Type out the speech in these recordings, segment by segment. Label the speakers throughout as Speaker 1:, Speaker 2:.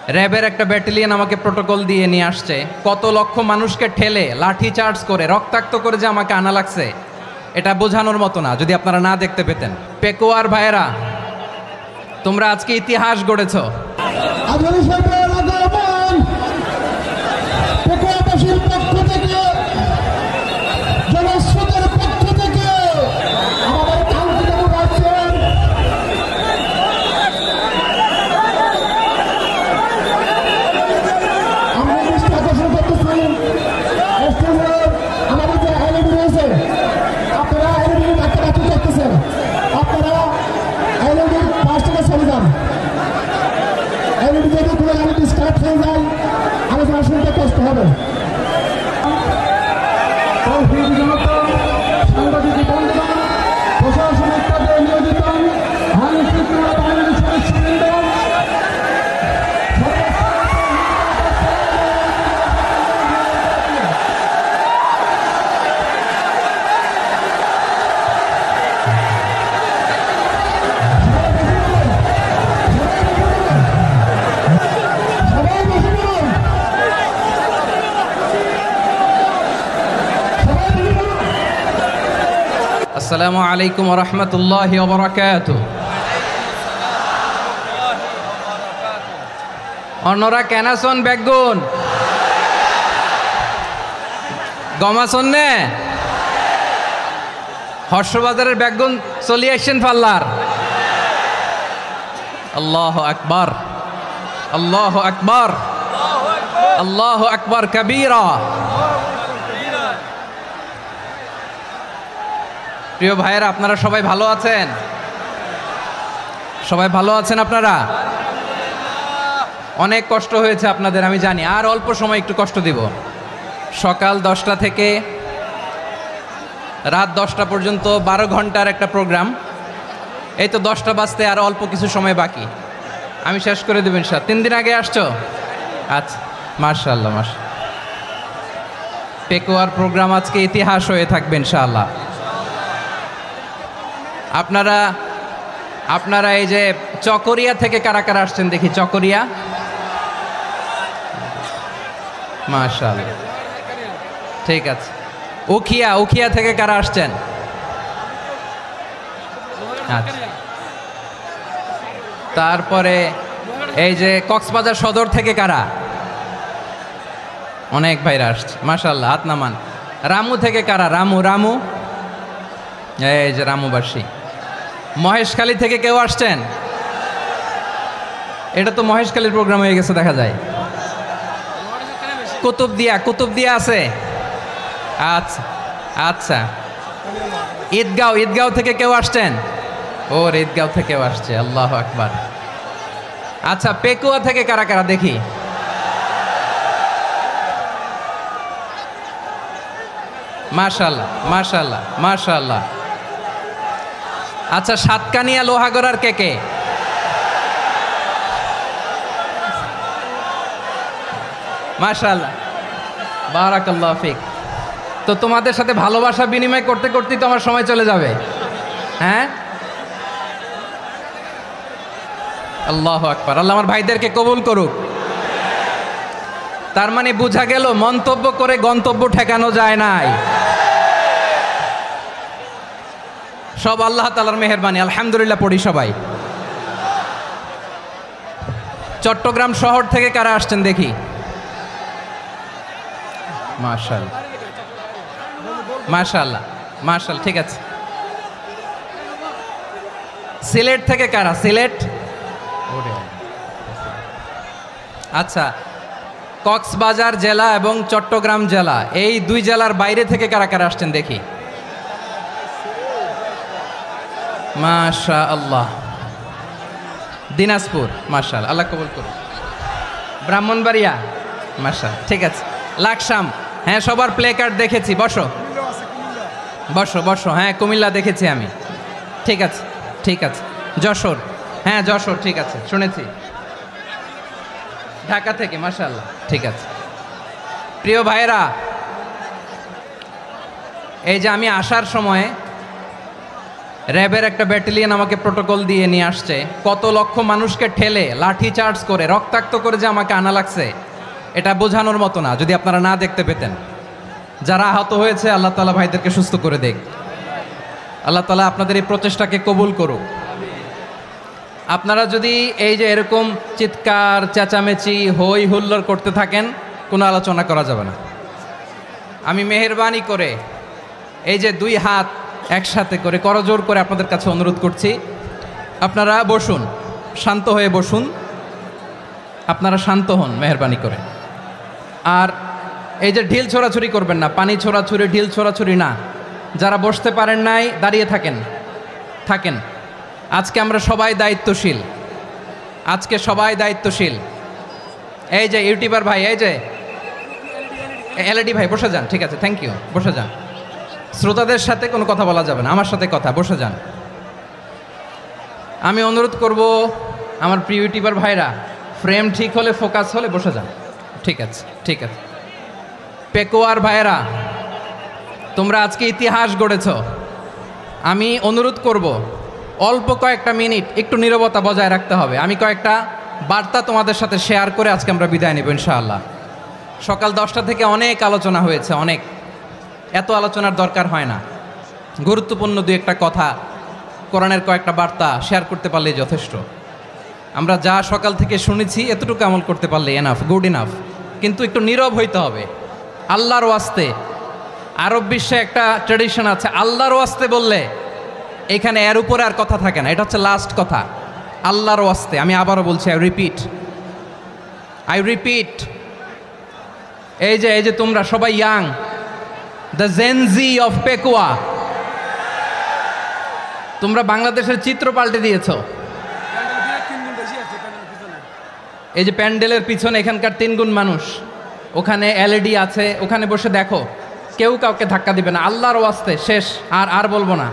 Speaker 1: র্যাবের একটা ব্যাটালিয়ন আমাকে প্রোটোকল দিয়ে নিয়ে আসছে, কত লক্ষ মানুষকে ঠেলে লাঠি চার্জ করে রক্তাক্ত করে যে আমাকে আনা লাগছে, এটা বোঝানোর মতো না যদি আপনারা না দেখতে পেতেন। পেকুয়ার ভাইয়েরা, তোমরা আজকে ইতিহাস গড়েছ।
Speaker 2: আলোচনা শুনতে কষ্ট হবে। সাংবাদিক বন্ধুগণ, প্রশাসনিক কাজে নিয়োজিত আইন শৃঙ্খলা বাহিনীর সদস্যবৃন্দ,
Speaker 1: আসসালামু আলাইকুম ওয়া রাহমাতুল্লাহি ওয়া বারাকাতুহু। অন্যরা কেনাসন বেগুন গমাসন নে হর্ষবাজারের বেগুন চলি আসছেন পাল্লার। আল্লাহু আকবার, আল্লাহু আকবার, আল্লাহু আকবার কবীরা। প্রিয় ভাইয়েরা, আপনারা সবাই ভালো আছেন? সবাই ভালো আছেন? আপনারা অনেক কষ্ট হয়েছে আপনাদের, আমি জানি। আর অল্প সময় একটু কষ্ট দিব। সকাল 10টা থেকে রাত 10টা পর্যন্ত 12 ঘন্টার একটা প্রোগ্রাম। এই তো 10টা বাজতে আর অল্প কিছু সময় বাকি, আমি শেষ করে দেব ইনশাআল্লাহ। 3 দিন আগে আসছো? আচ্ছা, মাশাআল্লাহ মাশাআল্লাহ। পেকুয়ার প্রোগ্রাম আজকে ইতিহাস হয়ে থাকবে ইনশাআল্লাহ। আপনারা এই যে চকরিয়া থেকে কারা কারা আসছেন দেখি? চকরিয়া, মাশাআল্লাহ, ঠিক আছে। উখিয়া থেকে কারা আসছেন? আচ্ছা। তারপরে এই যে কক্সবাজার সদর থেকে কারা? অনেক ভাইরা আসছে, মাশাআল্লাহ, হাত নামান। রামু থেকে কারা? রামু, এই যে রামুবাসী। মহেশখালী থেকে কেউ আসছেন? এটা তো মহেশখালীর প্রোগ্রাম হয়ে গেছে দেখা যায়। কুতুবদিয়া আছে? আচ্ছা আচ্ছা। ঈদগাঁও থেকে কেউ আসছেন? ওর ঈদগাঁও থেকেও আসছে, আল্লাহু আকবার। আচ্ছা, পেকুয়া থেকে কারা কারা দেখি? মাশাআল্লাহ মাশাআল্লাহ মাশাআল্লাহ। আচ্ছা, সাতকানিয়া লোহাগড়ার কে? মাশাআল্লাহ, বারাকাল্লাহু ফিক। তো তোমাদের সাথে ভালোবাসা বিনিময় করতে করতেই তো আমার সময় চলে যাবে। হ্যাঁ, আল্লাহু আকবার। আল্লাহ আমার ভাইদেরকে কবুল করুক। তার মানে বোঝা গেল মন্তব্য করে গন্তব্য ঠেকানো যায় নাই। সব আল্লাহ তাআলার মেহেরবানি, আলহামদুলিল্লাহ পড়ি সবাই। চট্টগ্রাম শহর থেকে কারা আসছেন দেখি? মাশাআল্লাহ মাশাআল্লাহ মাশাআল্লাহ, ঠিক আছে। সিলেট থেকে কারা? সিলেট, আচ্ছা। কক্সবাজার জেলা এবং চট্টগ্রাম জেলা, এই 2 জেলার বাইরে থেকে কারা কারা আসছেন দেখি? মাশাআল্লাহ। দিনাজপুর, মাশাআল্লাহ, আল্লাহ কবুল করুন। ব্রাহ্মণবাড়িয়া, মাশাআল্লাহ, ঠিক আছে। লাকসাম, হ্যাঁ, সবার প্লে কার্ড দেখেছি। বসো বসো। হ্যাঁ, কুমিল্লা দেখেছি আমি, ঠিক আছে ঠিক আছে। যশোর, হ্যাঁ যশোর, ঠিক আছে, শুনেছি। ঢাকা থেকে, মাশাআল্লাহ, ঠিক আছে। প্রিয় ভাইয়েরা, এই যে আমি আসার সময় র্যাবের একটা ব্যাটালিয়ন আমাকে প্রোটোকল দিয়ে নিয়ে আসছে, কত লক্ষ মানুষকে ঠেলে লাঠি চার্জ করে রক্তাক্ত করে যে আমাকে আনা লাগছে, এটা বোঝানোর মতো না যদি আপনারা না দেখতে পেতেন। যারা আহত হয়েছে আল্লাহ তাআলা ভাইদেরকে সুস্থ করে দেখ। আল্লাহ তাআলা আপনাদের এই প্রচেষ্টাকে কবুল করুক। আপনারা যদি এই যে এরকম চিৎকার চেঁচামেচি হই হুল্লোড় করতে থাকেন, কোনো আলোচনা করা যাবে না। আমি মেহেরবানি করে এই যে দুই হাত একসাথে করে করজোড় করে আপনাদের কাছে অনুরোধ করছি, আপনারা বসুন, শান্ত হয়ে বসুন, আপনারা শান্ত হন মেহেরবানি করে। আর এই যে ঢিল ছোড়াছুরি করবেন না, পানি ছোড়াছুরি ঢিল ছোড়াছুরি না। যারা বসতে পারেন নাই দাঁড়িয়ে থাকেন। আজকে আমরা সবাই দায়িত্বশীল, আজকে সবাই দায়িত্বশীল। এই যে ইউটিউবার ভাই, এই যে এলইডি ভাই বসে যান, ঠিক আছে, থ্যাংক ইউ, বসে যান। শ্রোতাদের সাথে কোনো কথা বলা যাবে না, আমার সাথে কথা, বসে যান। আমি অনুরোধ করব আমার প্রিয় ইউটিউবার ভাইরা, ফ্রেম ঠিক হলে ফোকাস হলে বসে যান, ঠিক আছে, ঠিক আছে। পেকোয়ার ভাইরা, তোমরা আজকে ইতিহাস গড়েছ। আমি অনুরোধ করব অল্প কয়েকটা মিনিট একটু নীরবতা বজায় রাখতে হবে। আমি কয়েকটা বার্তা তোমাদের সাথে শেয়ার করে আজকে আমরা বিদায় নেব ইনশাআল্লাহ। সকাল 10টা থেকে অনেক আলোচনা হয়েছে, অনেক, এত আলোচনার দরকার হয় না। গুরুত্বপূর্ণ দুই একটা কথা, কোরআনের কয়েকটা বার্তা শেয়ার করতে পারলেই যথেষ্ট। আমরা যা সকাল থেকে শুনেছি এতটুকু আমল করতে পারলে এনাফ, গুড ইনাফ। কিন্তু একটু নীরব হইতে হবে আল্লাহর ওয়াস্তে। আরব বিশ্বে একটা ট্র্যাডিশন আছে, আল্লাহর ওয়াস্তে বললে এখানে এর উপরে আর কথা থাকে না, এটা হচ্ছে লাস্ট কথা। আল্লাহর ওয়াস্তে, আমি আবারও বলছি, আই রিপিট। এই যে তোমরা সবাই young, the Gen Z of Pekua, তোমরা বাংলাদেশের চিত্র পাল্টে দিয়েছ। এই যে প্যান্ডেলের পিছনে এখানকার 3 গুণ মানুষ, ওখানে এলইডি আছে, ওখানে বসে দেখো, কেউ কাউকে ধাক্কা দিবে না। আল্লাহর ওয়াস্তে, শেষ, আর বলবো না।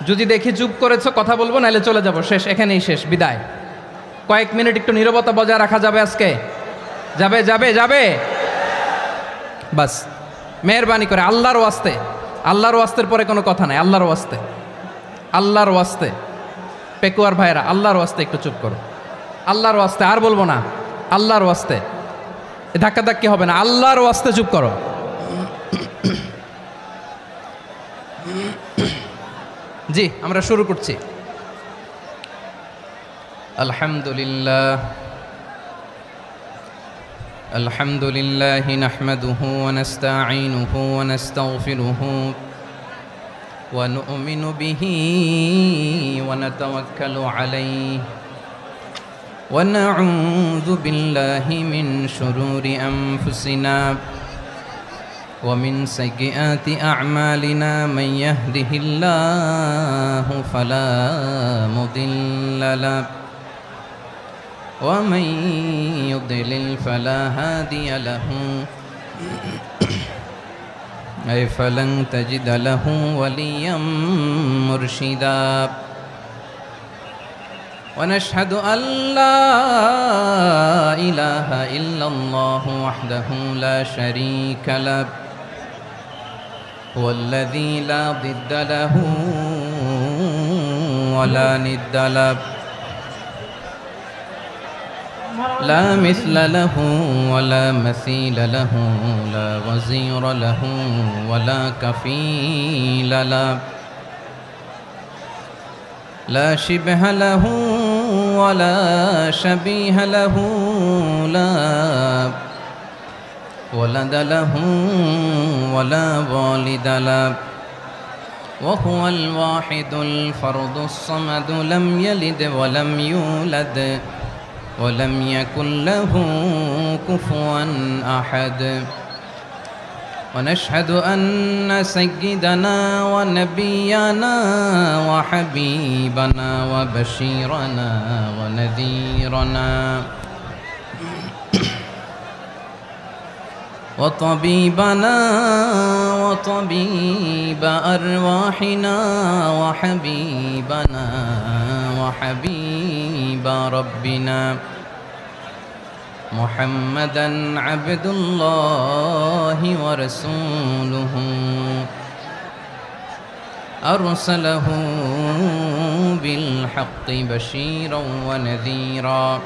Speaker 1: যদি দেখি চুপ করেছো, কথা বলবো, নাহলে চলে যাব, শেষ, এখানেই শেষ, বিদায়। কয়েক মিনিট একটু নীরবতা বজায় রাখা যাবে আজকে? যাবে বাস, মেহেরবানি করে আল্লাহর ওয়াস্তে। আল্লাহর ওয়াস্তের পরে কোনো কথা নাই, আল্লাহর ওয়াস্তে। পেকুয়ার ভাইরা, আল্লাহর ওয়াস্তে একটু চুপ করো, আল্লাহর ওয়াস্তে, আর বলবো না, আল্লাহর ওয়াস্তে। ধাক্কাধাক্কি হবে না, আল্লাহর ওয়াস্তে চুপ করো। জি, আমরা শুরু করছি। আলহামদুলিল্লাহ নাহমাদুহু ওয়া নাস্তাঈনুহু ওয়া নাস্তাগফিরুহু ওয়া নু'মিনু বিহি ওয়া নাতাওয়াক্কালু আলাইহি ওয়া নাউযু বিল্লাহি মিন শুরুরি আনফুসিনা ومن سيئات أعمالنا من يهده الله فلا مضل له ومن يضلل فلا هادي له أي فلن تجد له وليا مرشدا ونشهد أن لا إله إلا الله وحده لا شريك له هو الذي لا ضد له ولا ند له لا مثل له ولا مثيل له لا وزير له ولا كفيل له لا شبه له ولا شبيه له لا ولد له ولا والد له وهو الواحد الفرد الصمد لم يلد ولم يولد ولم يكن له كفوا أحد ونشهد أن سيدنا ونبينا وحبيبنا وبشيرنا ونذيرنا وطبيبنا وطبيب أرواحنا وحبيبنا وحبيب ربنا محمدا عبد الله ورسوله أرسله بالحق بشيرا ونذيرا